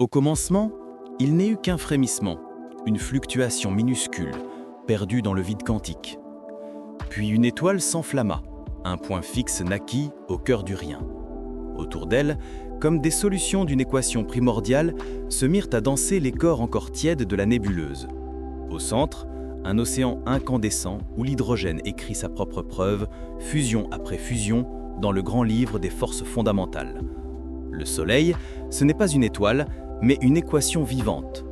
Au commencement, il n'est eu qu'un frémissement, une fluctuation minuscule, perdue dans le vide quantique. Puis une étoile s'enflamma, un point fixe naquit au cœur du rien. Autour d'elle, comme des solutions d'une équation primordiale, se mirent à danser les corps encore tièdes de la nébuleuse. Au centre, un océan incandescent où l'hydrogène écrit sa propre preuve, fusion après fusion, dans le grand livre des forces fondamentales. Le Soleil, ce n'est pas une étoile, mais une équation vivante.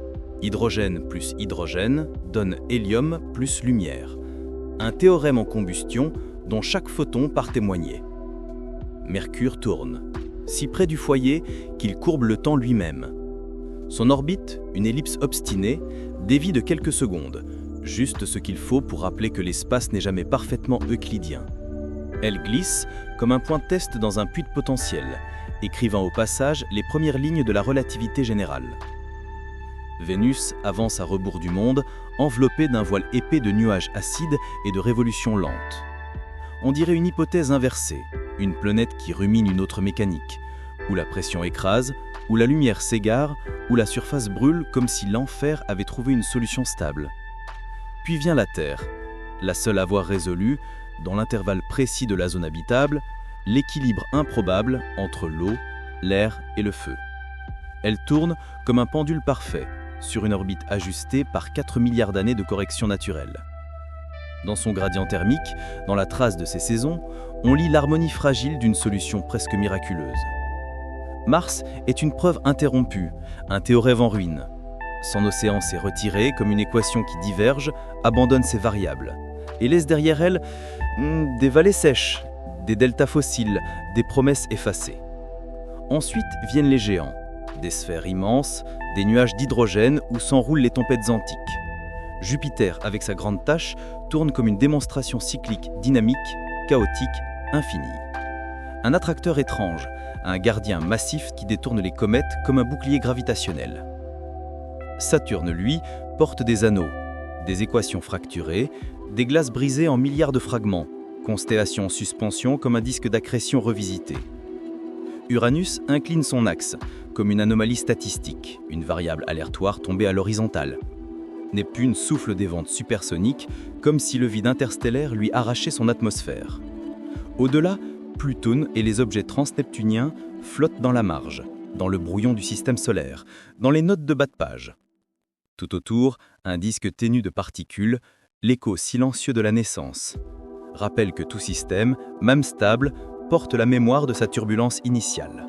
Hydrogène plus hydrogène donne hélium plus lumière. Un théorème en combustion dont chaque photon part témoigner. Mercure tourne, si près du foyer qu'il courbe le temps lui-même. Son orbite, une ellipse obstinée, dévie de quelques secondes, juste ce qu'il faut pour rappeler que l'espace n'est jamais parfaitement euclidien. Elle glisse comme un point de test dans un puits de potentiel, écrivant au passage les premières lignes de la relativité générale. Vénus avance à rebours du monde, enveloppée d'un voile épais de nuages acides et de révolutions lentes. On dirait une hypothèse inversée, une planète qui rumine une autre mécanique, où la pression écrase, où la lumière s'égare, où la surface brûle comme si l'enfer avait trouvé une solution stable. Puis vient la Terre, la seule à avoir résolu, dans l'intervalle précis de la zone habitable, l'équilibre improbable entre l'eau, l'air et le feu. Elle tourne comme un pendule parfait, sur une orbite ajustée par 4 milliards d'années de correction naturelle. Dans son gradient thermique, dans la trace de ses saisons, on lit l'harmonie fragile d'une solution presque miraculeuse. Mars est une preuve interrompue, un théorème en ruine. Son océan s'est retiré comme une équation qui diverge, abandonne ses variables, et laisse derrière elle des vallées sèches, des deltas fossiles, des promesses effacées. Ensuite viennent les géants, des sphères immenses, des nuages d'hydrogène où s'enroulent les tempêtes antiques. Jupiter, avec sa grande tache, tourne comme une démonstration cyclique, dynamique, chaotique, infinie. Un attracteur étrange, un gardien massif qui détourne les comètes comme un bouclier gravitationnel. Saturne, lui, porte des anneaux, des équations fracturées, des glaces brisées en milliards de fragments, constellations en suspension comme un disque d'accrétion revisité. Uranus incline son axe, comme une anomalie statistique, une variable aléatoire tombée à l'horizontale. Neptune souffle des vents supersoniques, comme si le vide interstellaire lui arrachait son atmosphère. Au-delà, Pluton et les objets transneptuniens flottent dans la marge, dans le brouillon du système solaire, dans les notes de bas de page. Tout autour, un disque ténu de particules, l'écho silencieux de la naissance, rappelle que tout système, même stable, porte la mémoire de sa turbulence initiale.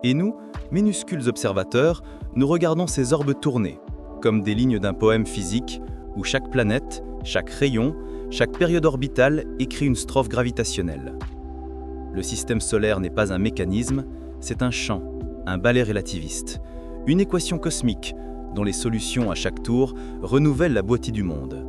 Et nous, minuscules observateurs, nous regardons ces orbes tourner, comme des lignes d'un poème physique où chaque planète, chaque rayon, chaque période orbitale écrit une strophe gravitationnelle. Le système solaire n'est pas un mécanisme, c'est un chant, un ballet relativiste, une équation cosmique dont les solutions à chaque tour renouvellent la boîtier du monde.